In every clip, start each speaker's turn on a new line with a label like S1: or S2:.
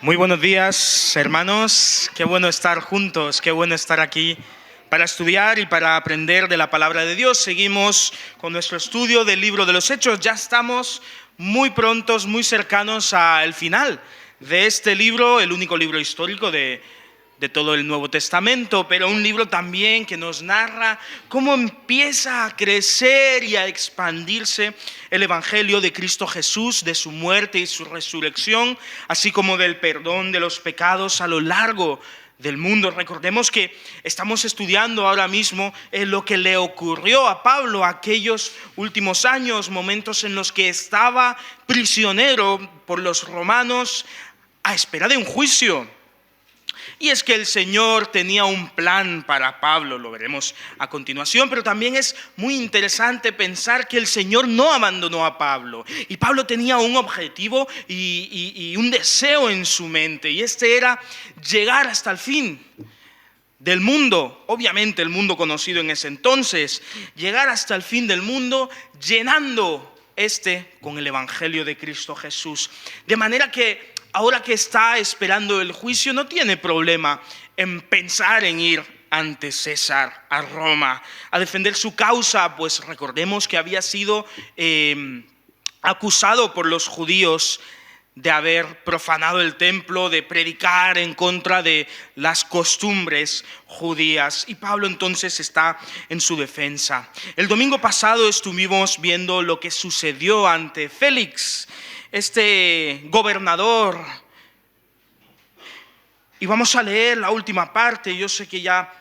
S1: Muy buenos días, hermanos. Qué bueno estar juntos, qué bueno estar aquí para estudiar y para aprender de la palabra de Dios. Seguimos con nuestro estudio del libro de los Hechos. Ya estamos muy prontos, muy cercanos al final de este libro, el único libro histórico de todo el Nuevo Testamento, pero un libro también que nos narra cómo empieza a crecer y a expandirse el Evangelio de Cristo Jesús, de su muerte y su resurrección, así como del perdón de los pecados a lo largo del mundo. Recordemos que estamos estudiando ahora mismo lo que le ocurrió a Pablo aquellos últimos años, momentos en los que estaba prisionero por los romanos a espera de un juicio. Y es que el Señor tenía un plan para Pablo, lo veremos a continuación, pero también es muy interesante pensar que el Señor no abandonó a Pablo. Y Pablo tenía un objetivo y un deseo en su mente, y este era llegar hasta el fin del mundo, obviamente el mundo conocido en ese entonces, llegar hasta el fin del mundo llenando con el Evangelio de Cristo Jesús. De manera que ahora que está esperando el juicio, no tiene problema en pensar en ir ante César a Roma a defender su causa, pues recordemos que había sido acusado por los judíos de haber profanado el templo, de predicar en contra de las costumbres judías. Y Pablo entonces está en su defensa. El domingo pasado estuvimos viendo lo que sucedió ante Félix, este gobernador. Y vamos a leer la última parte. Yo sé que ya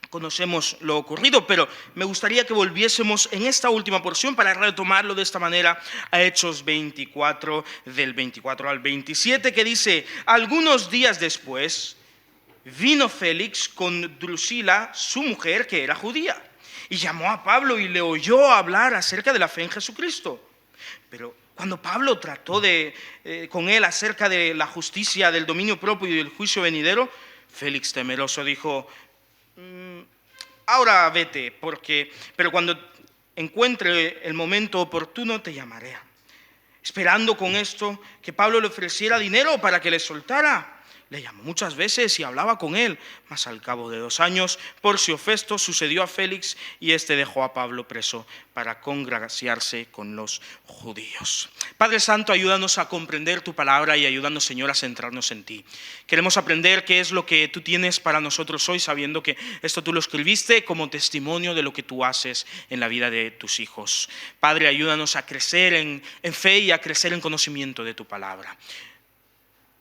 S1: conocemos lo ocurrido, pero me gustaría que volviésemos en esta última porción para retomarlo de esta manera a Hechos 24, del 24 al 27, que dice: algunos días después vino Félix con Drusila, su mujer, que era judía, y llamó a Pablo y le oyó hablar acerca de la fe en Jesucristo. Pero cuando Pablo trató con él acerca de la justicia, del dominio propio y del juicio venidero, Félix, temeroso, dijo: ahora vete, pero cuando encuentre el momento oportuno te llamaré. Esperando con esto que Pablo le ofreciera dinero para que le soltara. Le llamó muchas veces y hablaba con él, mas al cabo de 2 años, Porcio Festo sucedió a Félix y este dejó a Pablo preso para congraciarse con los judíos. Padre Santo, ayúdanos a comprender tu palabra y ayúdanos, Señor, a centrarnos en ti. Queremos aprender qué es lo que tú tienes para nosotros hoy, sabiendo que esto tú lo escribiste como testimonio de lo que tú haces en la vida de tus hijos. Padre, ayúdanos a crecer en fe y a crecer en conocimiento de tu palabra.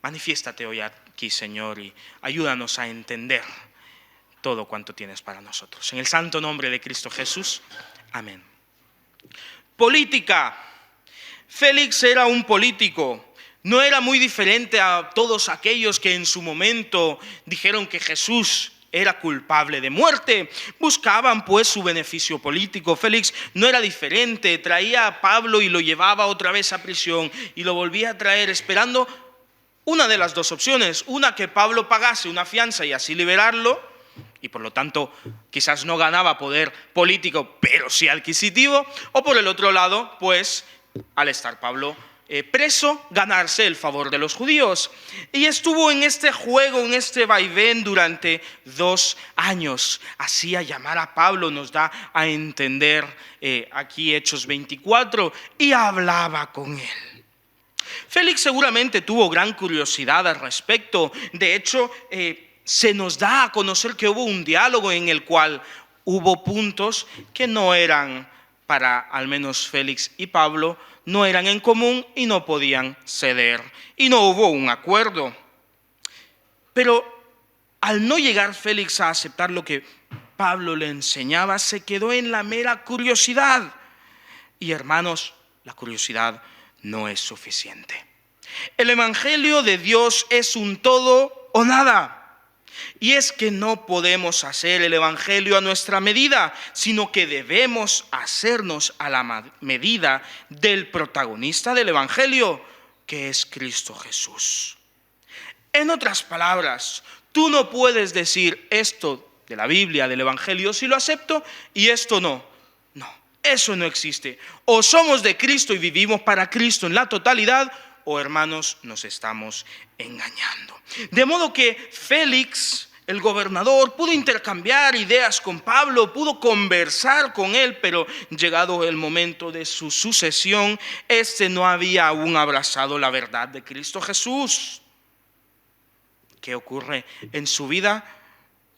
S1: Manifiéstate hoy aquí, Señor, y ayúdanos a entender todo cuanto tienes para nosotros. En el santo nombre de Cristo Jesús, amén. Política. Félix era un político. No era muy diferente a todos aquellos que en su momento dijeron que Jesús era culpable de muerte. Buscaban pues su beneficio político. Félix no era diferente. Traía a Pablo y lo llevaba otra vez a prisión y lo volvía a traer esperando una de las dos opciones: una, que Pablo pagase una fianza y así liberarlo, y por lo tanto quizás no ganaba poder político, pero sí adquisitivo; o por el otro lado, pues al estar Pablo preso, ganarse el favor de los judíos. Y estuvo en este juego, en este vaivén durante 2 años. Hacía llamar a Pablo, nos da a entender aquí Hechos 24, y hablaba con él. Félix seguramente tuvo gran curiosidad al respecto. De hecho, se nos da a conocer que hubo un diálogo en el cual hubo puntos que no eran para, al menos Félix y Pablo, no eran en común y no podían ceder. Y no hubo un acuerdo. Pero al no llegar Félix a aceptar lo que Pablo le enseñaba, se quedó en la mera curiosidad. Y hermanos, la curiosidad no es suficiente. El Evangelio de Dios es un todo o nada. Y es que no podemos hacer el Evangelio a nuestra medida, sino que debemos hacernos a la medida del protagonista del Evangelio, que es Cristo Jesús. En otras palabras, tú no puedes decir esto de la Biblia, del Evangelio, si lo acepto, y esto no. No, eso no existe. O somos de Cristo y vivimos para Cristo en la totalidad, o hermanos nos estamos engañando. De modo que Félix, el gobernador, pudo intercambiar ideas con Pablo, pudo conversar con él, pero llegado el momento de su sucesión, este no había aún abrazado la verdad de Cristo Jesús. ¿Qué ocurre en su vida?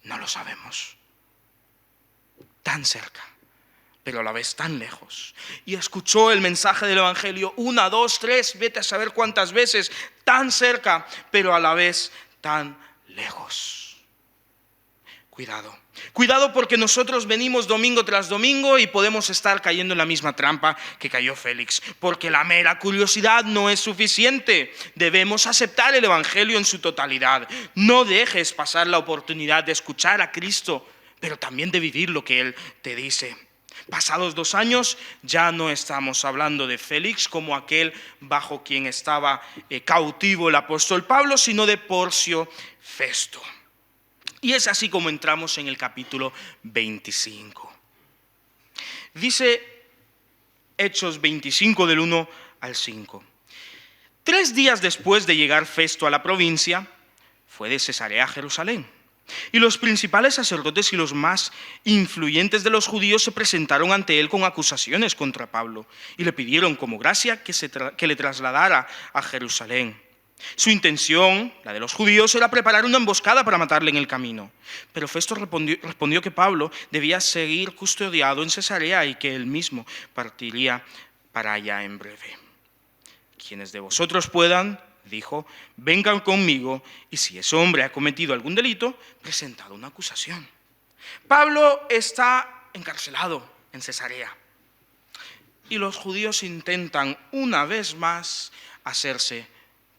S1: No lo sabemos. Tan cerca, pero a la vez tan lejos. Y escuchó el mensaje del Evangelio 1, 2, 3, vete a saber cuántas veces, tan cerca, pero a la vez tan lejos. Cuidado porque nosotros venimos domingo tras domingo y podemos estar cayendo en la misma trampa que cayó Félix, porque la mera curiosidad no es suficiente. Debemos aceptar el Evangelio en su totalidad. No dejes pasar la oportunidad de escuchar a Cristo, pero también de vivir lo que Él te dice. Pasados 2 años, ya no estamos hablando de Félix como aquel bajo quien estaba cautivo el apóstol Pablo, sino de Porcio Festo. Y es así como entramos en el capítulo 25. Dice Hechos 25 del 1 al 5. 3 días después de llegar Festo a la provincia, fue de Cesarea a Jerusalén. Y los principales sacerdotes y los más influyentes de los judíos se presentaron ante él con acusaciones contra Pablo y le pidieron como gracia que le trasladara a Jerusalén. Su intención, la de los judíos, era preparar una emboscada para matarle en el camino. Pero Festo respondió que Pablo debía seguir custodiado en Cesarea y que él mismo partiría para allá en breve. Quienes de vosotros puedan, dijo, vengan conmigo y si ese hombre ha cometido algún delito, presentad una acusación. Pablo está encarcelado en Cesarea y los judíos intentan una vez más hacerse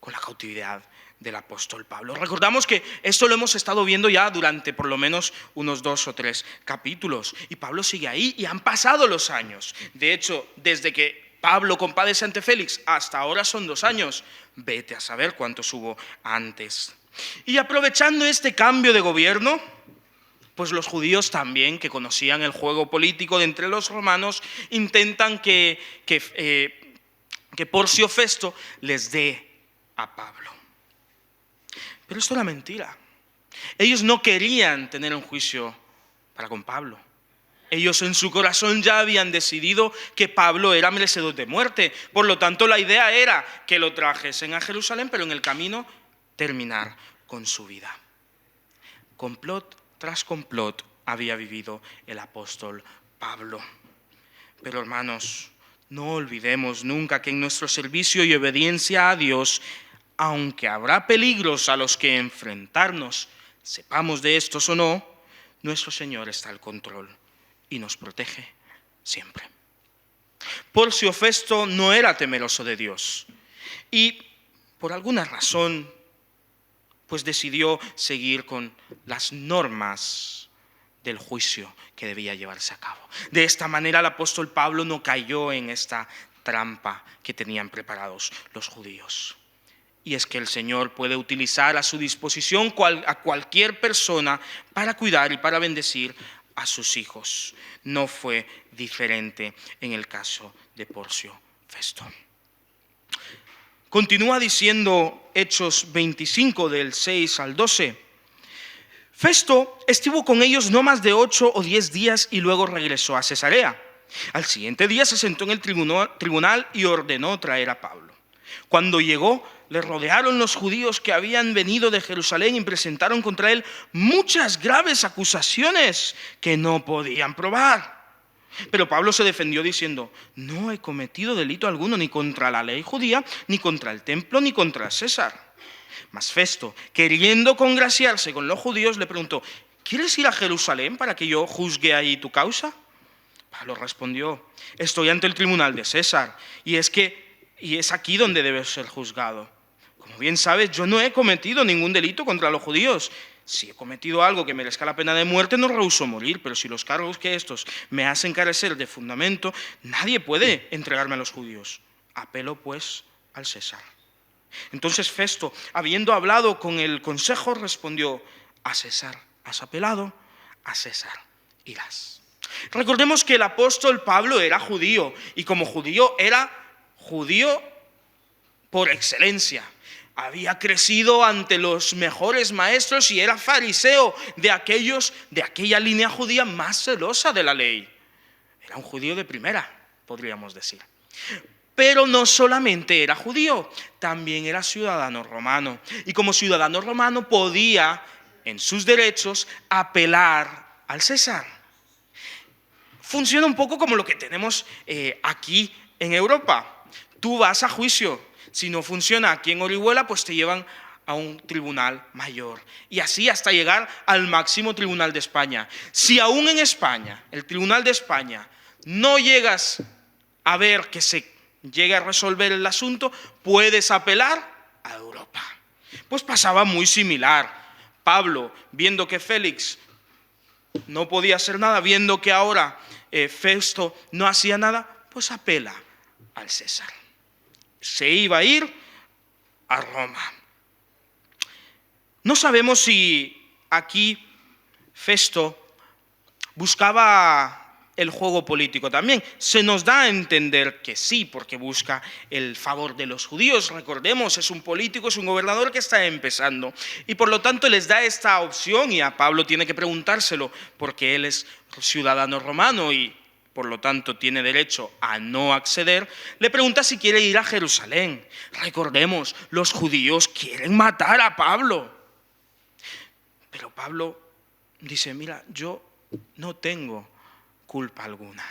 S1: con la cautividad del apóstol Pablo. Recordamos que esto lo hemos estado viendo ya durante por lo menos unos 2 o 3 capítulos. Y Pablo sigue ahí y han pasado los años. De hecho, desde que Pablo compadece ante Félix hasta ahora son 2 años. Vete a saber cuántos hubo antes. Y aprovechando este cambio de gobierno, pues los judíos también, que conocían el juego político de entre los romanos, intentan que Porcio Festo les dé a Pablo. Pero esto era mentira. Ellos no querían tener un juicio para con Pablo. Ellos en su corazón ya habían decidido que Pablo era merecedor de muerte. Por lo tanto, la idea era que lo trajesen a Jerusalén, pero en el camino terminar con su vida. Complot tras complot había vivido el apóstol Pablo. Pero hermanos, no olvidemos nunca que en nuestro servicio y obediencia a Dios, aunque habrá peligros a los que enfrentarnos, sepamos de estos o no, nuestro Señor está al control y nos protege siempre. Porcio Festo no era temeroso de Dios y por alguna razón pues decidió seguir con las normas del juicio que debía llevarse a cabo. De esta manera el apóstol Pablo no cayó en esta trampa que tenían preparados los judíos. Y es que el Señor puede utilizar a su disposición a cualquier persona para cuidar y para bendecir a sus hijos. No fue diferente en el caso de Porcio Festo. Continúa diciendo Hechos 25 del 6 al 12. Festo estuvo con ellos no más de 8 o 10 días y luego regresó a Cesarea. Al siguiente día se sentó en el tribunal y ordenó traer a Pablo. Cuando llegó, le rodearon los judíos que habían venido de Jerusalén y presentaron contra él muchas graves acusaciones que no podían probar. Pero Pablo se defendió diciendo, no he cometido delito alguno ni contra la ley judía, ni contra el templo, ni contra César. Mas Festo, queriendo congraciarse con los judíos, le preguntó, ¿quieres ir a Jerusalén para que yo juzgue ahí tu causa? Pablo respondió, estoy ante el tribunal de César, y es aquí donde debes ser juzgado. Como bien sabes, yo no he cometido ningún delito contra los judíos. Si he cometido algo que merezca la pena de muerte, no rehúso morir, pero si los cargos que estos me hacen carecer de fundamento, nadie puede entregarme a los judíos. Apelo, pues, al César. Entonces Festo, habiendo hablado con el consejo, respondió, a César has apelado, a César irás. Recordemos que el apóstol Pablo era judío, y como judío era judío por excelencia. Había crecido ante los mejores maestros y era fariseo de aquella línea judía más celosa de la ley. Era un judío de primera, podríamos decir. Pero no solamente era judío, también era ciudadano romano. Y como ciudadano romano podía, en sus derechos, apelar al César. Funciona un poco como lo que tenemos aquí en Europa. Tú vas a juicio. Si no funciona aquí en Orihuela, pues te llevan a un tribunal mayor. Y así hasta llegar al máximo tribunal de España. Si aún en España, el tribunal de España, no llegas a ver que se llegue a resolver el asunto, puedes apelar a Europa. Pues pasaba muy similar. Pablo, viendo que Félix no podía hacer nada, viendo que ahora Festo no hacía nada, pues apela al César. Se iba a ir a Roma. No sabemos si aquí Festo buscaba el juego político también. Se nos da a entender que sí, porque busca el favor de los judíos. Recordemos, es un político, es un gobernador que está empezando. Y por lo tanto les da esta opción y a Pablo tiene que preguntárselo porque él es ciudadano romano y por lo tanto tiene derecho a no acceder. Le pregunta si quiere ir a Jerusalén. Recordemos, los judíos quieren matar a Pablo. Pero Pablo dice, mira, yo no tengo culpa alguna.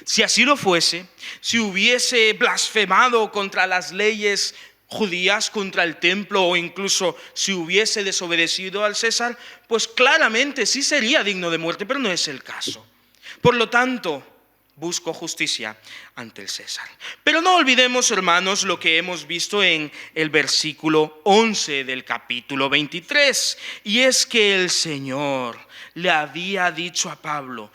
S1: Si así lo fuese, si hubiese blasfemado contra las leyes judías, contra el templo o incluso si hubiese desobedecido al César, pues claramente sí sería digno de muerte, pero no es el caso. Por lo tanto, busco justicia ante el César. Pero no olvidemos, hermanos, lo que hemos visto en el versículo 11 del capítulo 23, y es que el Señor le había dicho a Pablo,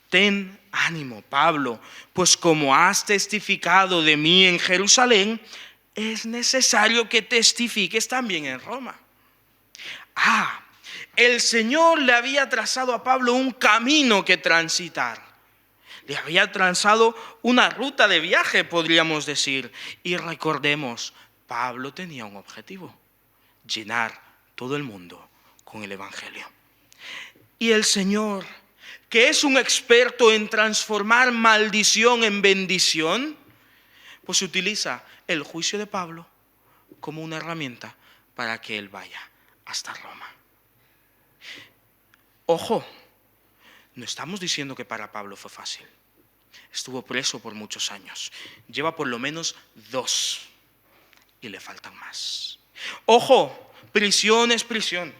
S1: ten ánimo, Pablo, pues como has testificado de mí en Jerusalén, es necesario que testifiques también en Roma. El Señor le había trazado a Pablo un camino que transitar. Le había trazado una ruta de viaje, podríamos decir. Y recordemos, Pablo tenía un objetivo, llenar todo el mundo con el Evangelio. Y el Señor, que es un experto en transformar maldición en bendición, pues utiliza el juicio de Pablo como una herramienta para que él vaya hasta Roma. Ojo, no estamos diciendo que para Pablo fue fácil. Estuvo preso por muchos años. Lleva por lo menos 2 y le faltan más. Ojo, prisión es prisión.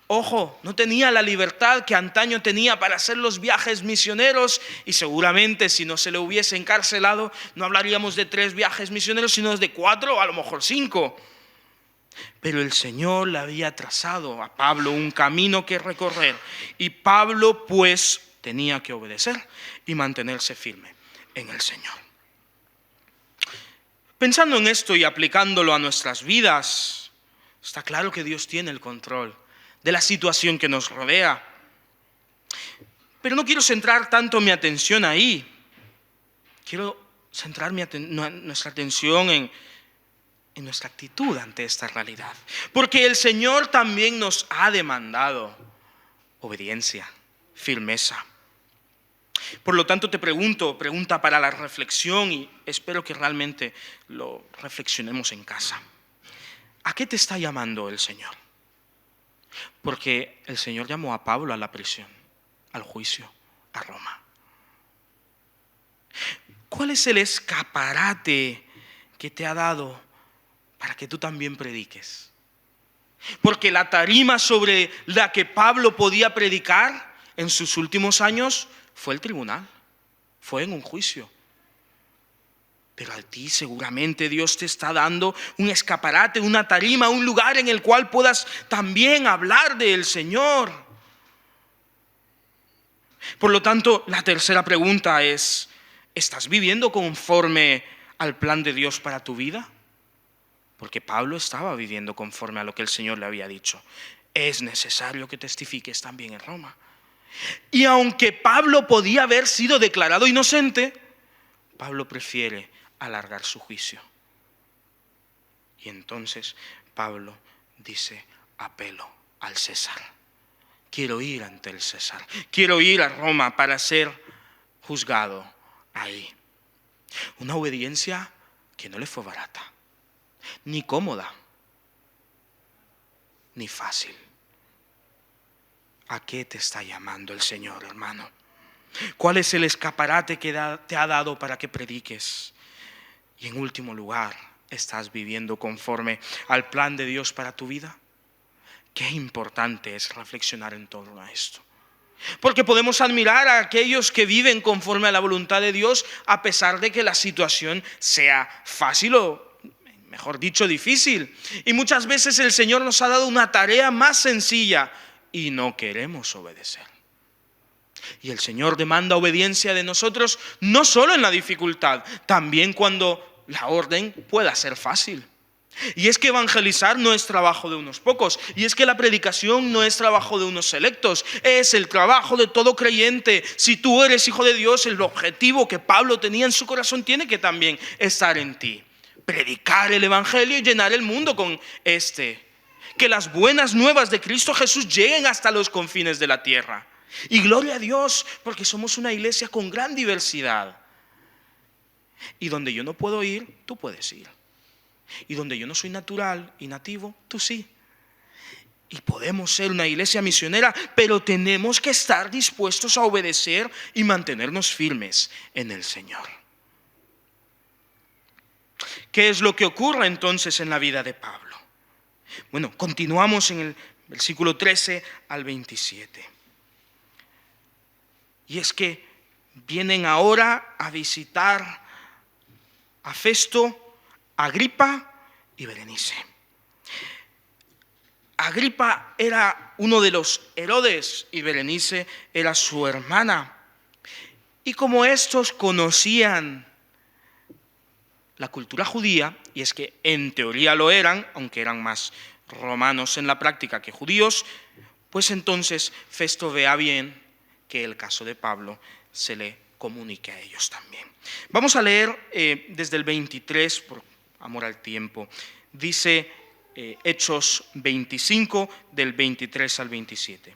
S1: Ojo, no tenía la libertad que antaño tenía para hacer los viajes misioneros y seguramente si no se le hubiese encarcelado no hablaríamos de 3 viajes misioneros sino de 4 o a lo mejor 5. Pero el Señor le había trazado a Pablo un camino que recorrer y Pablo pues tenía que obedecer y mantenerse firme en el Señor. Pensando en esto y aplicándolo a nuestras vidas, está claro que Dios tiene el control de la situación que nos rodea. Pero no quiero centrar tanto mi atención ahí. Quiero centrar nuestra atención en nuestra actitud ante esta realidad. Porque el Señor también nos ha demandado obediencia, firmeza. Por lo tanto te pregunta para la reflexión y espero que realmente lo reflexionemos en casa. ¿A qué te está llamando el Señor? Porque el Señor llamó a Pablo a la prisión, al juicio, a Roma. ¿Cuál es el escaparate que te ha dado para que tú también prediques? Porque la tarima sobre la que Pablo podía predicar en sus últimos años fue el tribunal, fue en un juicio. Pero a ti seguramente Dios te está dando un escaparate, una tarima, un lugar en el cual puedas también hablar del Señor. Por lo tanto, la tercera pregunta es, ¿estás viviendo conforme al plan de Dios para tu vida? Porque Pablo estaba viviendo conforme a lo que el Señor le había dicho. Es necesario que testifiques también en Roma. Y aunque Pablo podía haber sido declarado inocente, Pablo prefiere alargar su juicio. Y entonces Pablo dice: apelo al César. Quiero ir ante el César. Quiero ir a Roma para ser juzgado ahí. Una obediencia que no le fue barata, ni cómoda, ni fácil. ¿A qué te está llamando el Señor, hermano? ¿Cuál es el escaparate que te ha dado para que prediques? Y en último lugar, ¿estás viviendo conforme al plan de Dios para tu vida? Qué importante es reflexionar en torno a esto. Porque podemos admirar a aquellos que viven conforme a la voluntad de Dios a pesar de que la situación sea fácil o, mejor dicho, difícil. Y muchas veces el Señor nos ha dado una tarea más sencilla y no queremos obedecer. Y el Señor demanda obediencia de nosotros no solo en la dificultad, también cuando la orden pueda ser fácil. Y es que evangelizar no es trabajo de unos pocos, y es que la predicación no es trabajo de unos selectos, es el trabajo de todo creyente. Si tú eres hijo de Dios, el objetivo que Pablo tenía en su corazón tiene que también estar en ti: predicar el evangelio y llenar el mundo con que las buenas nuevas de Cristo Jesús lleguen hasta los confines de la tierra. Y gloria a Dios, porque somos una iglesia con gran diversidad, y donde yo no puedo ir, tú puedes ir. Y donde yo no soy natural y nativo, tú sí. Y podemos ser una iglesia misionera, pero tenemos que estar dispuestos a obedecer y mantenernos firmes en el Señor. ¿Qué es lo que ocurre entonces en la vida de Pablo? Bueno, continuamos en el versículo 13 al 27. Y es que vienen ahora a visitar a Festo, Agripa y Berenice. Agripa era uno de los Herodes y Berenice era su hermana. Y como estos conocían la cultura judía, y es que en teoría lo eran, aunque eran más romanos en la práctica que judíos, pues entonces Festo ve a bien que el caso de Pablo se le comunique a ellos también. Vamos a leer desde el 23, por amor al tiempo. Dice Hechos 25, del 23 al 27.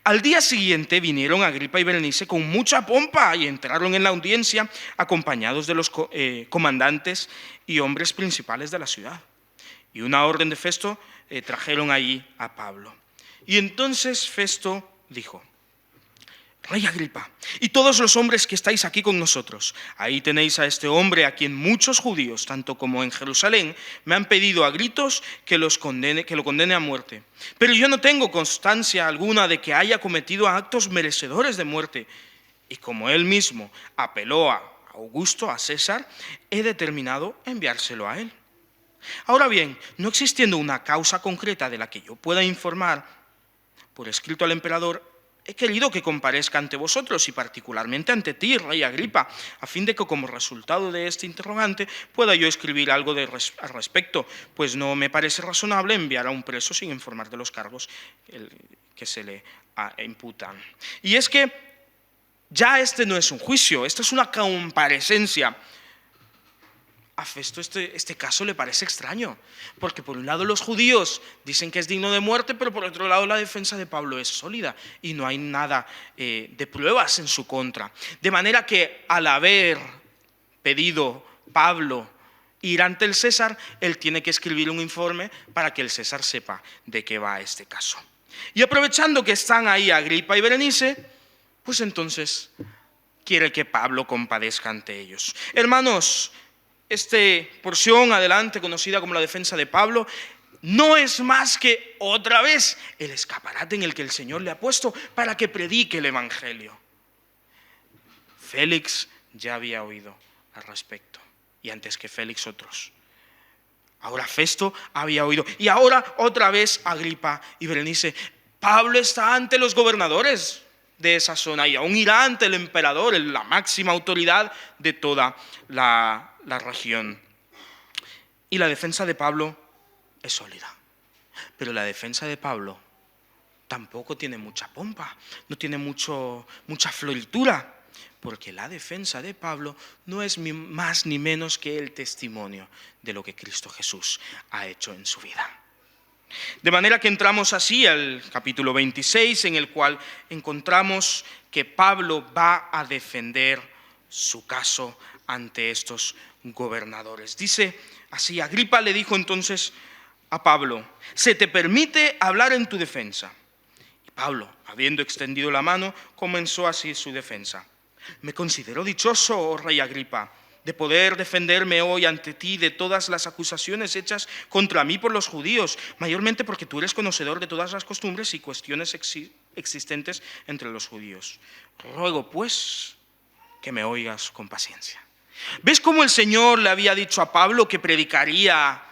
S1: Al día siguiente vinieron Agripa y Berenice con mucha pompa y entraron en la audiencia acompañados de los comandantes y hombres principales de la ciudad. Y una orden de Festo trajeron allí a Pablo. Y entonces Festo dijo: Rey Agripa, y todos los hombres que estáis aquí con nosotros, ahí tenéis a este hombre a quien muchos judíos, tanto como en Jerusalén, me han pedido a gritos que lo condene a muerte. Pero yo no tengo constancia alguna de que haya cometido actos merecedores de muerte. Y como él mismo apeló a Augusto, a César, he determinado enviárselo a él. Ahora bien, no existiendo una causa concreta de la que yo pueda informar por escrito al emperador, he querido que comparezca ante vosotros y particularmente ante ti, Rey Agripa, a fin de que como resultado de este interrogante pueda yo escribir algo al respecto, pues no me parece razonable enviar a un preso sin informar de los cargos que se le imputan. Y es que ya este no es un juicio, esta es una comparecencia. A Festo este caso le parece extraño, porque por un lado los judíos dicen que es digno de muerte, pero por otro lado la defensa de Pablo es sólida y no hay nada de pruebas en su contra. De manera que al haber pedido Pablo ir ante el César, él tiene que escribir un informe para que el César sepa de qué va este caso. Y aprovechando que están ahí Agripa y Berenice, pues entonces quiere que Pablo compadezca ante ellos. Hermanos, esta porción adelante, conocida como la defensa de Pablo, no es más que otra vez el escaparate en el que el Señor le ha puesto para que predique el evangelio. Félix ya había oído al respecto, y antes que Félix otros. Ahora Festo había oído, y ahora otra vez Agripa y Berenice. Pablo está ante los gobernadores de esa zona y aún irá ante el emperador, la máxima autoridad de toda la región. Y la defensa de Pablo es sólida, pero la defensa de Pablo tampoco tiene mucha pompa, no tiene mucha floritura. porque la defensa de Pablo no es más ni menos que el testimonio de lo que Cristo Jesús ha hecho en su vida. De manera que entramos así al capítulo 26, en el cual encontramos que Pablo va a defender su caso ante estos gobernadores. Dice así: Agripa le dijo entonces a Pablo: se te permite hablar en tu defensa. Y Pablo, habiendo extendido la mano, comenzó así su defensa. Me considero dichoso, oh rey Agripa, de poder defenderme hoy ante ti de todas las acusaciones hechas contra mí por los judíos, mayormente porque tú eres conocedor de todas las costumbres y cuestiones existentes entre los judíos. Ruego, pues, que me oigas con paciencia. ¿Ves cómo el Señor le había dicho a Pablo que predicaría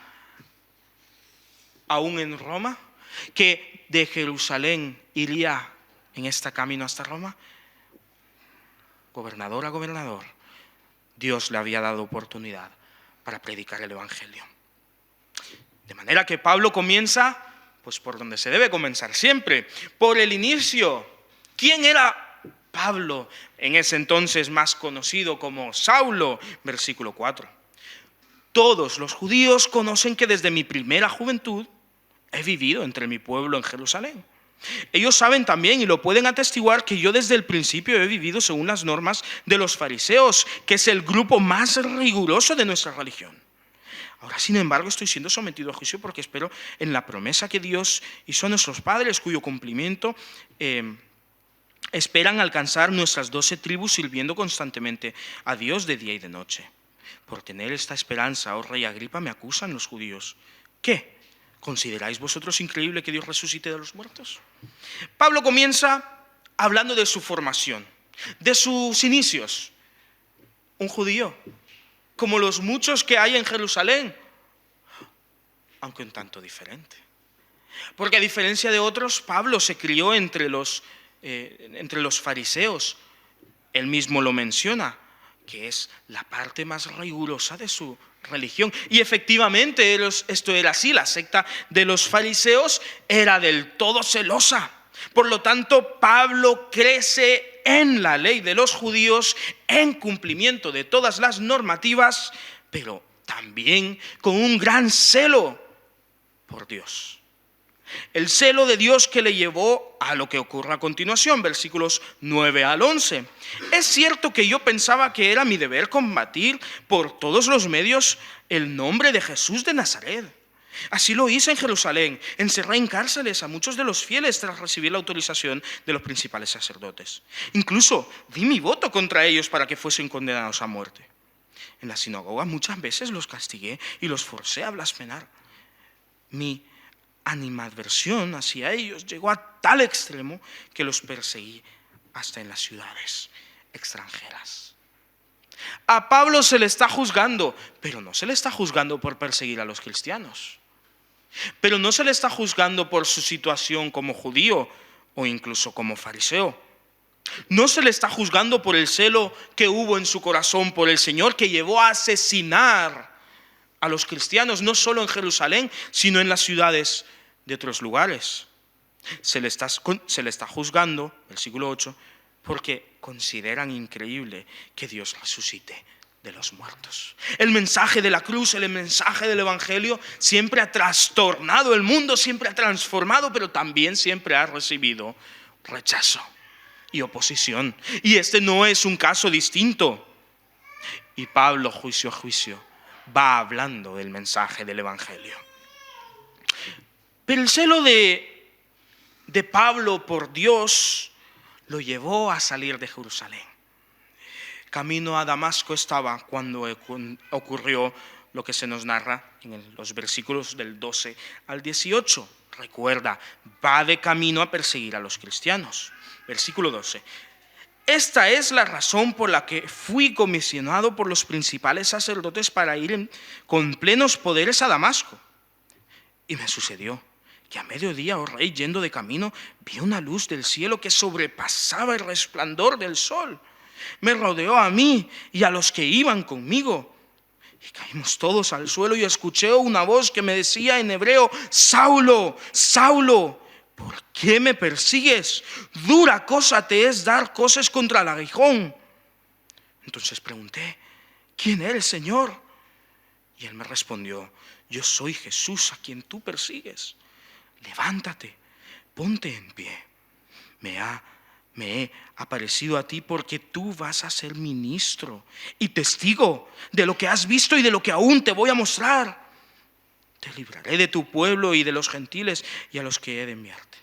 S1: aún en Roma? Que de Jerusalén iría en este camino hasta Roma. Gobernador a gobernador, Dios le había dado oportunidad para predicar el Evangelio. De manera que Pablo comienza, pues por donde se debe comenzar siempre, por el inicio. ¿Quién era Pablo, en ese entonces más conocido como Saulo? Versículo 4. Todos los judíos conocen que desde mi primera juventud he vivido entre mi pueblo en Jerusalén. Ellos saben también y lo pueden atestiguar que yo desde el principio he vivido según las normas de los fariseos, que es el grupo más riguroso de nuestra religión. Ahora, sin embargo, estoy siendo sometido a juicio porque espero en la promesa que Dios hizo a nuestros padres, cuyo cumplimiento esperan alcanzar nuestras 12 tribus, sirviendo constantemente a Dios de día y de noche. Por tener esta esperanza, oh rey Agripa, me acusan los judíos. ¿Qué? ¿Consideráis vosotros increíble que Dios resucite de los muertos? Pablo comienza hablando de su formación, de sus inicios. Un judío, como los muchos que hay en Jerusalén, aunque un tanto diferente. Porque a diferencia de otros, Pablo se crió entre los fariseos. Él mismo lo menciona, que es la parte más rigurosa de su religión. Y efectivamente esto era así. La secta de los fariseos era del todo celosa. Por lo tanto, Pablo crece en la ley de los judíos, en cumplimiento de todas las normativas, pero también con un gran celo por Dios. El celo de Dios que le llevó a lo que ocurre a continuación, versículos 9 al 11. Es cierto que yo pensaba que era mi deber combatir por todos los medios el nombre de Jesús de Nazaret. Así lo hice en Jerusalén, encerré en cárceles a muchos de los fieles tras recibir la autorización de los principales sacerdotes. Incluso di mi voto contra ellos para que fuesen condenados a muerte. En la sinagoga muchas veces los castigué y los forcé a blasfemar. Mi animadversión hacia ellos llegó a tal extremo que los perseguí hasta en las ciudades extranjeras. A Pablo se le está juzgando, pero no se le está juzgando por perseguir a los cristianos. Pero no se le está juzgando por su situación como judío o incluso como fariseo. No se le está juzgando por el celo que hubo en su corazón por el Señor, que llevó a asesinar a los cristianos, no solo en Jerusalén, sino en las ciudades de otros lugares. Se le está juzgando, versículo 8, porque consideran increíble que Dios resucite de los muertos. El mensaje de la cruz, el mensaje del Evangelio siempre ha trastornado el mundo, siempre ha transformado, pero también siempre ha recibido rechazo y oposición. Y este no es un caso distinto. Y Pablo, juicio a juicio, va hablando del mensaje del Evangelio. Pero el celo de Pablo por Dios lo llevó a salir de Jerusalén. Camino a Damasco estaba cuando ocurrió lo que se nos narra en los versículos del 12 al 18. Recuerda, va de camino a perseguir a los cristianos. Versículo 12. Esta es la razón por la que fui comisionado por los principales sacerdotes para ir con plenos poderes a Damasco. Y me sucedió que a mediodía, oh rey, yendo de camino, vi una luz del cielo que sobrepasaba el resplandor del sol. Me rodeó a mí y a los que iban conmigo. Y caímos todos al suelo y escuché una voz que me decía en hebreo: Saulo, Saulo, ¿por qué me persigues? Dura cosa te es dar coces contra el aguijón. Entonces pregunté: ¿quién eres, Señor? Y él me respondió: yo soy Jesús a quien tú persigues. Levántate, ponte en pie. Me he aparecido a ti porque tú vas a ser ministro y testigo de lo que has visto y de lo que aún te voy a mostrar. Te libraré de tu pueblo y de los gentiles y a los que he de enviarte,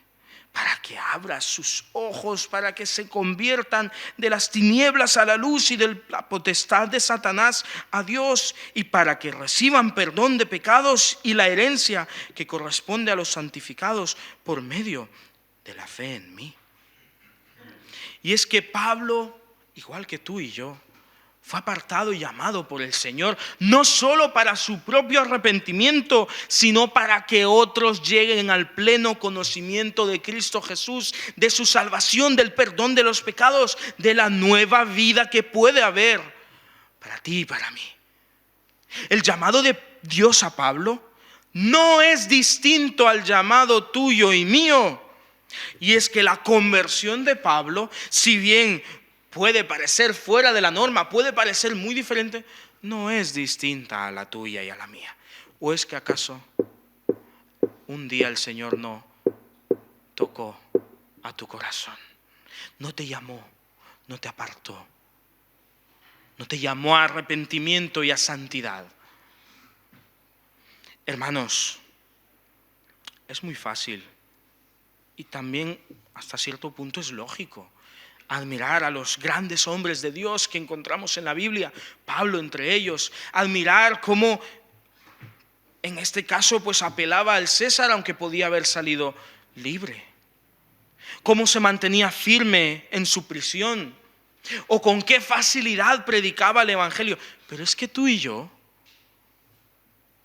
S1: para que abras sus ojos, para que se conviertan de las tinieblas a la luz y de la potestad de Satanás a Dios, y para que reciban perdón de pecados y la herencia que corresponde a los santificados por medio de la fe en mí. Y es que Pablo, igual que tú y yo, fue apartado y llamado por el Señor, no solo para su propio arrepentimiento, sino para que otros lleguen al pleno conocimiento de Cristo Jesús, de su salvación, del perdón de los pecados, de la nueva vida que puede haber para ti y para mí. El llamado de Dios a Pablo no es distinto al llamado tuyo y mío. Y es que la conversión de Pablo, si bien puede parecer fuera de la norma, puede parecer muy diferente, no es distinta a la tuya y a la mía. ¿O es que acaso un día el Señor no tocó a tu corazón? No te llamó, no te apartó, no te llamó a arrepentimiento y a santidad. Hermanos, es muy fácil y también hasta cierto punto es lógico admirar a los grandes hombres de Dios que encontramos en la Biblia, Pablo entre ellos, admirar cómo en este caso pues apelaba al César aunque podía haber salido libre, cómo se mantenía firme en su prisión o con qué facilidad predicaba el Evangelio. Pero es que tú y yo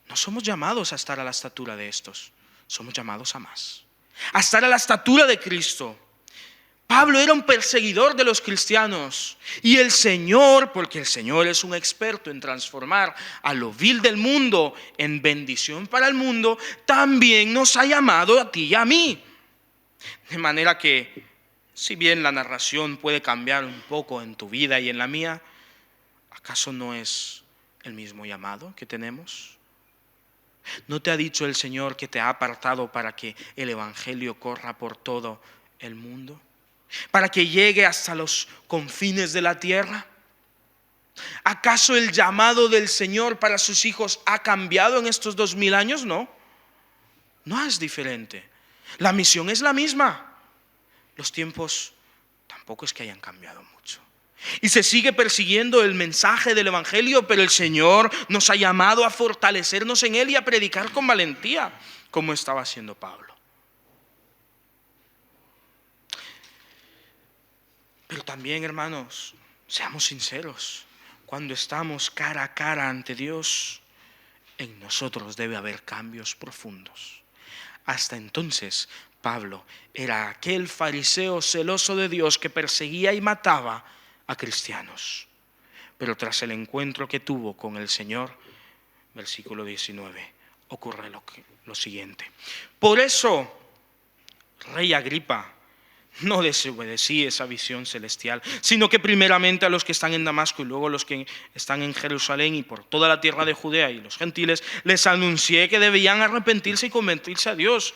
S1: no somos llamados a estar a la estatura de estos, somos llamados a más, a estar a la estatura de Cristo. Pablo era un perseguidor de los cristianos y el Señor, porque el Señor es un experto en transformar a lo vil del mundo en bendición para el mundo, también nos ha llamado a ti y a mí. De manera que, si bien la narración puede cambiar un poco en tu vida y en la mía, ¿acaso no es el mismo llamado que tenemos? ¿No te ha dicho el Señor que te ha apartado para que el Evangelio corra por todo el mundo? ¿Para que llegue hasta los confines de la tierra? ¿Acaso el llamado del Señor para sus hijos ha cambiado en estos 2000 años? No, no es diferente. La misión es la misma. Los tiempos tampoco es que hayan cambiado mucho. Y se sigue persiguiendo el mensaje del Evangelio, pero el Señor nos ha llamado a fortalecernos en él y a predicar con valentía, como estaba haciendo Pablo. Pero también, hermanos, seamos sinceros, cuando estamos cara a cara ante Dios, en nosotros debe haber cambios profundos. Hasta entonces, Pablo era aquel fariseo celoso de Dios que perseguía y mataba a cristianos. Pero tras el encuentro que tuvo con el Señor, versículo 19, ocurre lo siguiente. Por eso, Rey Agripa, no desobedecí esa visión celestial, sino que primeramente a los que están en Damasco y luego a los que están en Jerusalén y por toda la tierra de Judea y los gentiles, les anuncié que debían arrepentirse y convertirse a Dios,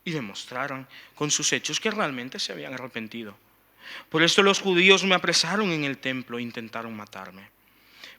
S1: y demostraron con sus hechos que realmente se habían arrepentido. Por esto los judíos me apresaron en el templo e intentaron matarme.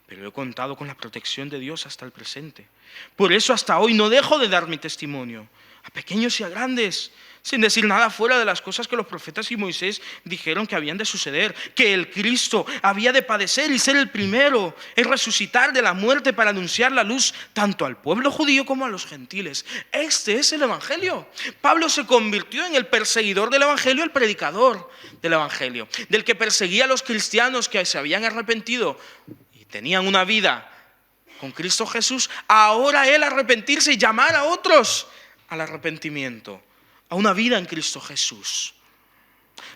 S1: Pero he contado con la protección de Dios hasta el presente. Por eso hasta hoy no dejo de dar mi testimonio, a pequeños y a grandes, sin decir nada fuera de las cosas que los profetas y Moisés dijeron que habían de suceder, que el Cristo había de padecer y ser el primero en resucitar de la muerte para anunciar la luz tanto al pueblo judío como a los gentiles. Este es el Evangelio. Pablo se convirtió en el perseguidor del Evangelio, el predicador del Evangelio, del que perseguía a los cristianos que se habían arrepentido y tenían una vida con Cristo Jesús. Ahora él arrepentirse y llamar a otros al arrepentimiento, a una vida en Cristo Jesús.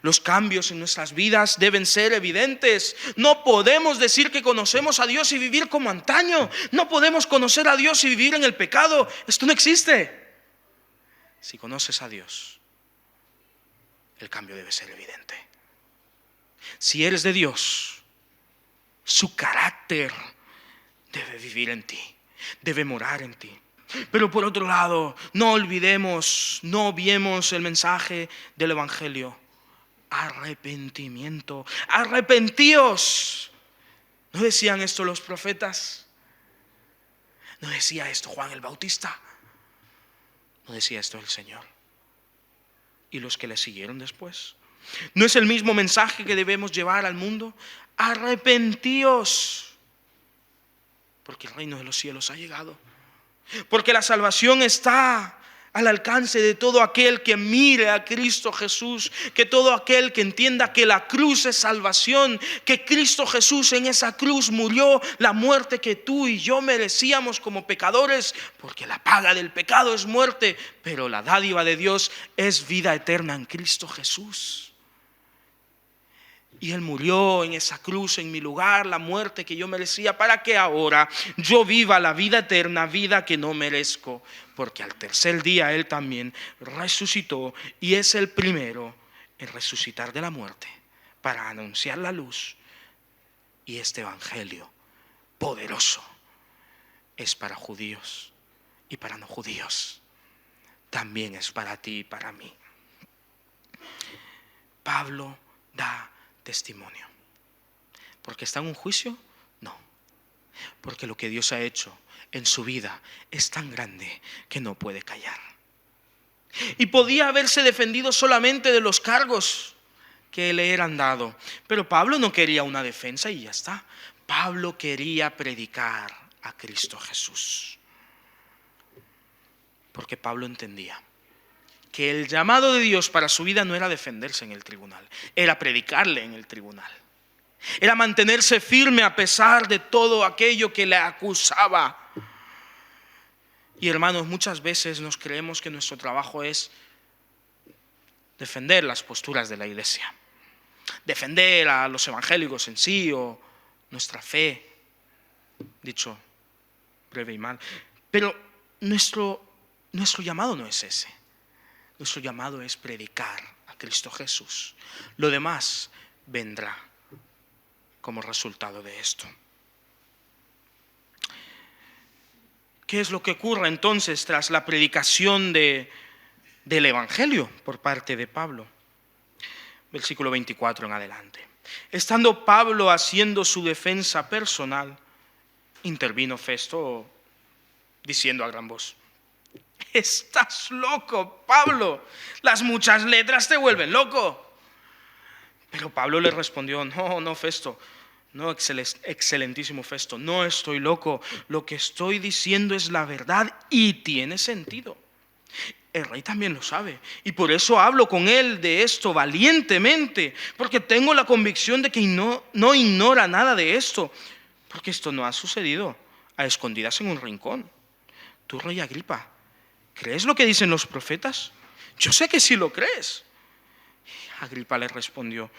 S1: Los cambios en nuestras vidas deben ser evidentes. No podemos decir que conocemos a Dios y vivir como antaño. No podemos conocer a Dios y vivir en el pecado. Esto no existe. Si conoces a Dios, el cambio debe ser evidente. Si eres de Dios, Su carácter debe vivir en ti, debe morar en ti. Pero por otro lado, no olvidemos, no obviemos el mensaje del Evangelio. Arrepentimiento. Arrepentíos. ¿No decían esto los profetas? ¿No decía esto Juan el Bautista? ¿No decía esto el Señor? ¿Y los que le siguieron después? ¿No es el mismo mensaje que debemos llevar al mundo? Arrepentíos, porque el reino de los cielos ha llegado. Porque la salvación está al alcance de todo aquel que mire a Cristo Jesús, que todo aquel que entienda que la cruz es salvación, que Cristo Jesús en esa cruz murió la muerte que tú y yo merecíamos como pecadores, porque la paga del pecado es muerte, pero la dádiva de Dios es vida eterna en Cristo Jesús. Y Él murió en esa cruz en mi lugar, la muerte que yo merecía, para que ahora yo viva la vida eterna, vida que no merezco. Porque al tercer día Él también resucitó y es el primero en resucitar de la muerte para anunciar la luz. Y este evangelio poderoso es para judíos y para no judíos. También es para ti y para mí. Pablo da testimonio. ¿Porque está en un juicio? No. Porque lo que Dios ha hecho en su vida es tan grande que no puede callar. Y podía haberse defendido solamente de los cargos que le eran dados. Pero Pablo no quería una defensa y ya está. Pablo quería predicar a Cristo Jesús. Porque Pablo entendía que el llamado de Dios para su vida no era defenderse en el tribunal, era predicarle en el tribunal. Era mantenerse firme a pesar de todo aquello que le acusaba. Y hermanos, muchas veces nos creemos que nuestro trabajo es defender las posturas de la iglesia, defender a los evangélicos en sí o nuestra fe, dicho breve y mal. Pero nuestro llamado no es ese. Nuestro llamado es predicar a Cristo Jesús. Lo demás vendrá como resultado de esto. ¿Qué es lo que ocurre entonces tras la predicación del Evangelio por parte de Pablo? Versículo 24 en adelante. Estando Pablo haciendo su defensa personal, intervino Festo diciendo a gran voz: estás loco, Pablo, las muchas letras te vuelven loco. Pero Pablo le respondió: no, Festo, no, excelentísimo Festo, no estoy loco, lo que estoy diciendo es la verdad y tiene sentido. El rey también lo sabe y por eso hablo con él de esto valientemente, porque tengo la convicción de que no ignora nada de esto, porque esto no ha sucedido a escondidas en un rincón. Tú, rey Agripa, ¿crees lo que dicen los profetas? Yo sé que sí lo crees. Agripa le respondió: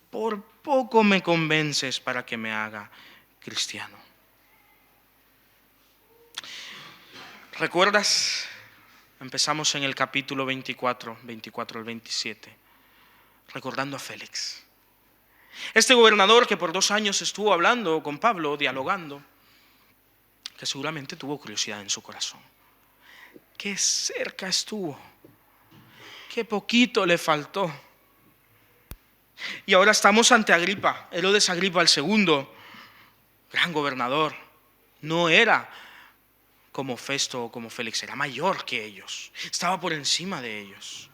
S1: por poco me convences para que me haga cristiano. ¿Recuerdas? Empezamos en el capítulo 24 al 27, recordando a Félix. Este gobernador que por 2 años estuvo hablando con Pablo, dialogando, que seguramente tuvo curiosidad en su corazón. Qué cerca estuvo, qué poquito le faltó. Y ahora estamos ante Agripa, Herodes Agripa el segundo, gran gobernador. No era como Festo o como Félix, era mayor que ellos, estaba por encima de ellos.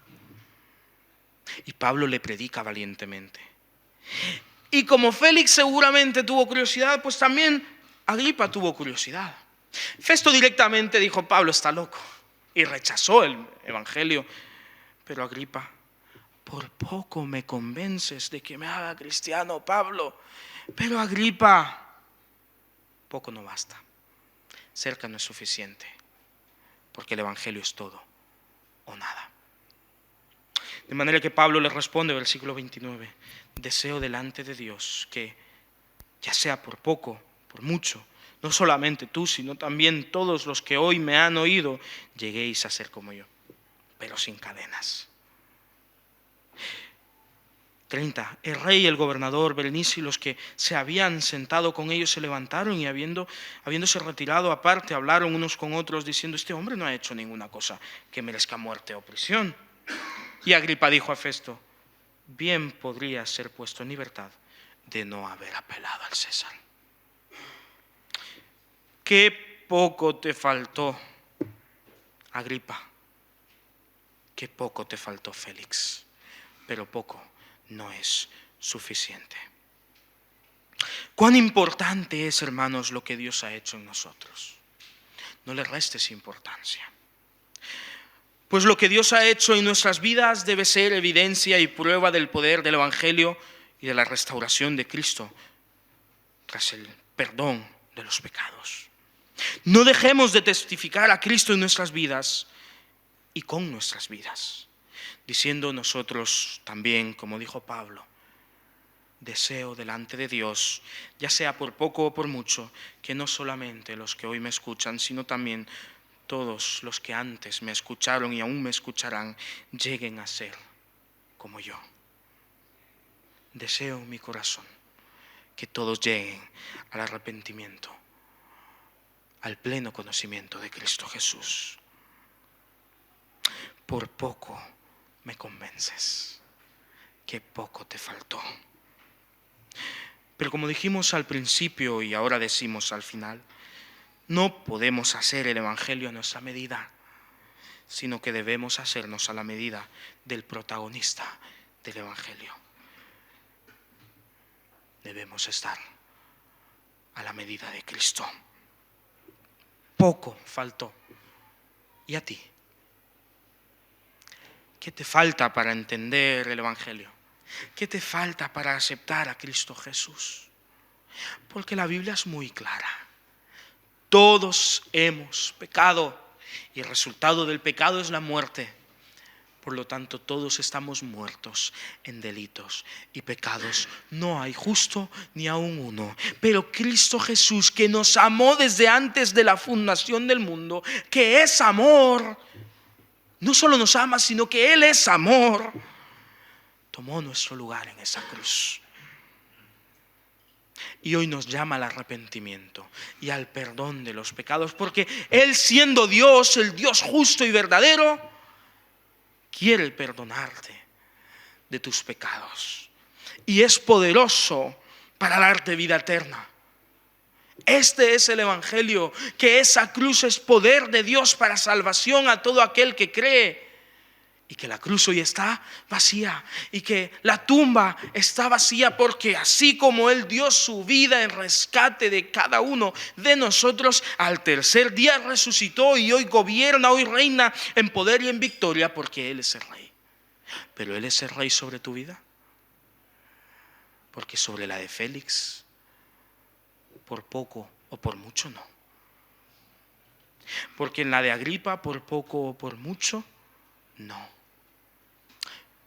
S1: Y Pablo le predica valientemente. Y como Félix seguramente tuvo curiosidad, pues también Agripa tuvo curiosidad. Festo directamente dijo: Pablo está loco, y rechazó el evangelio. Pero Agripa: por poco me convences de que me haga cristiano, Pablo. Pero Agripa, poco no basta. Cerca no es suficiente, porque el evangelio es todo o nada. De manera que Pablo le responde, versículo 29, deseo delante de Dios que, ya sea por poco, por mucho, no solamente tú, sino también todos los que hoy me han oído, lleguéis a ser como yo, pero sin cadenas. 30. El rey, el gobernador, Berenice y los que se habían sentado con ellos se levantaron y habiéndose retirado aparte, hablaron unos con otros diciendo: este hombre no ha hecho ninguna cosa que merezca muerte o prisión. Y Agripa dijo a Festo: bien podría ser puesto en libertad de no haber apelado al César. Qué poco te faltó, Agripa. Qué poco te faltó, Félix. Pero poco no es suficiente. Cuán importante es, hermanos, lo que Dios ha hecho en nosotros. No le restes importancia. Pues lo que Dios ha hecho en nuestras vidas debe ser evidencia y prueba del poder del Evangelio y de la restauración de Cristo tras el perdón de los pecados. No dejemos de testificar a Cristo en nuestras vidas y con nuestras vidas, diciendo nosotros también, como dijo Pablo: deseo delante de Dios, ya sea por poco o por mucho, que no solamente los que hoy me escuchan, sino también todos los que antes me escucharon y aún me escucharán, lleguen a ser como yo. Deseo en mi corazón que todos lleguen al arrepentimiento, al pleno conocimiento de Cristo Jesús. Por poco me convences, que poco te faltó. Pero como dijimos al principio y ahora decimos al final, no podemos hacer el Evangelio a nuestra medida, sino que debemos hacernos a la medida del protagonista del Evangelio. Debemos estar a la medida de Cristo. Poco faltó. ¿Y a ti? ¿Qué te falta para entender el Evangelio? ¿Qué te falta para aceptar a Cristo Jesús? Porque la Biblia es muy clara. Todos hemos pecado y el resultado del pecado es la muerte. Por lo tanto, todos estamos muertos en delitos y pecados. No hay justo ni aun uno. Pero Cristo Jesús, que nos amó desde antes de la fundación del mundo, que es amor, no solo nos ama, sino que Él es amor, tomó nuestro lugar en esa cruz. Y hoy nos llama al arrepentimiento y al perdón de los pecados, porque Él, siendo Dios, el Dios justo y verdadero, quiere perdonarte de tus pecados. Y es poderoso para darte vida eterna. Este es el Evangelio, que esa cruz es poder de Dios para salvación a todo aquel que cree. Y que la cruz hoy está vacía y que la tumba está vacía, porque así como Él dio su vida en rescate de cada uno de nosotros, al tercer día resucitó y hoy gobierna, hoy reina en poder y en victoria, porque Él es el Rey. Pero Él es el Rey sobre tu vida, porque sobre la de Félix, por poco o por mucho no. Porque en la de Agripa, por poco o por mucho, no.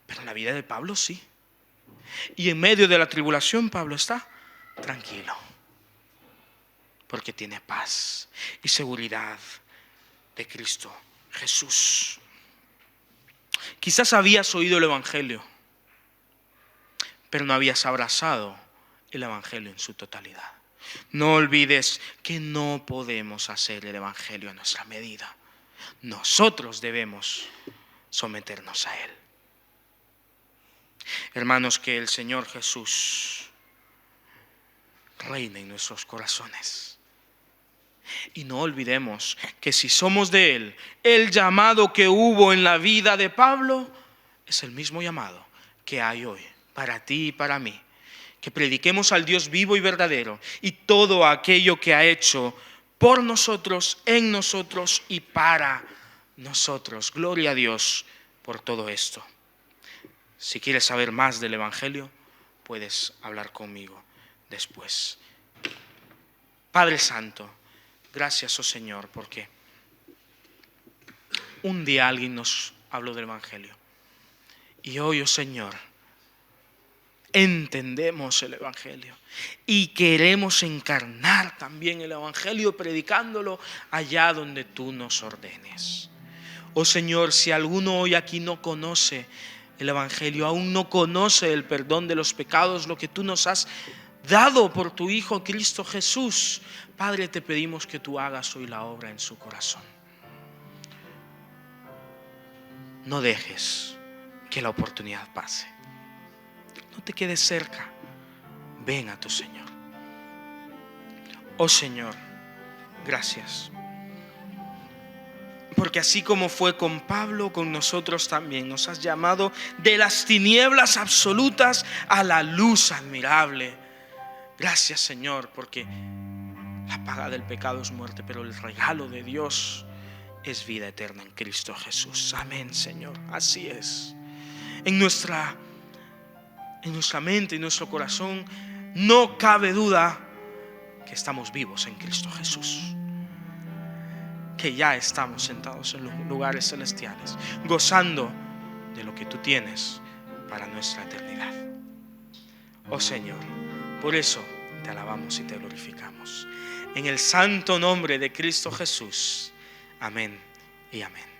S1: Pero en la vida de Pablo sí. Y en medio de la tribulación Pablo está tranquilo, porque tiene paz y seguridad de Cristo Jesús. Quizás habías oído el Evangelio, pero no habías abrazado el Evangelio en su totalidad. No olvides que no podemos hacer el Evangelio a nuestra medida. Nosotros debemos someternos a Él. Hermanos, que el Señor Jesús reine en nuestros corazones. Y no olvidemos que si somos de Él, el llamado que hubo en la vida de Pablo es el mismo llamado que hay hoy para ti y para mí. Que prediquemos al Dios vivo y verdadero y todo aquello que ha hecho por nosotros, en nosotros y para nosotros. Gloria a Dios por todo esto. Si quieres saber más del Evangelio, puedes hablar conmigo después. Padre Santo, gracias, oh Señor, porque un día alguien nos habló del Evangelio. Y hoy, oh Señor, entendemos el Evangelio y queremos encarnar también el Evangelio predicándolo allá donde tú nos ordenes. Oh Señor, si alguno hoy aquí no conoce el Evangelio, aún no conoce el perdón de los pecados, lo que tú nos has dado por tu Hijo Cristo Jesús. Padre, te pedimos que tú hagas hoy la obra en su corazón. No dejes que la oportunidad pase. No te quedes cerca. Ven a tu Señor. Oh Señor, gracias. Porque así como fue con Pablo, con nosotros también nos has llamado de las tinieblas absolutas a la luz admirable. Gracias, Señor, porque la paga del pecado es muerte, pero el regalo de Dios es vida eterna en Cristo Jesús. Amén, Señor. Así es. En nuestra mente, en nuestro corazón, no cabe duda que estamos vivos en Cristo Jesús, que ya estamos sentados en los lugares celestiales, gozando de lo que tú tienes para nuestra eternidad. Oh Señor, por eso te alabamos y te glorificamos. En el santo nombre de Cristo Jesús. Amén y amén.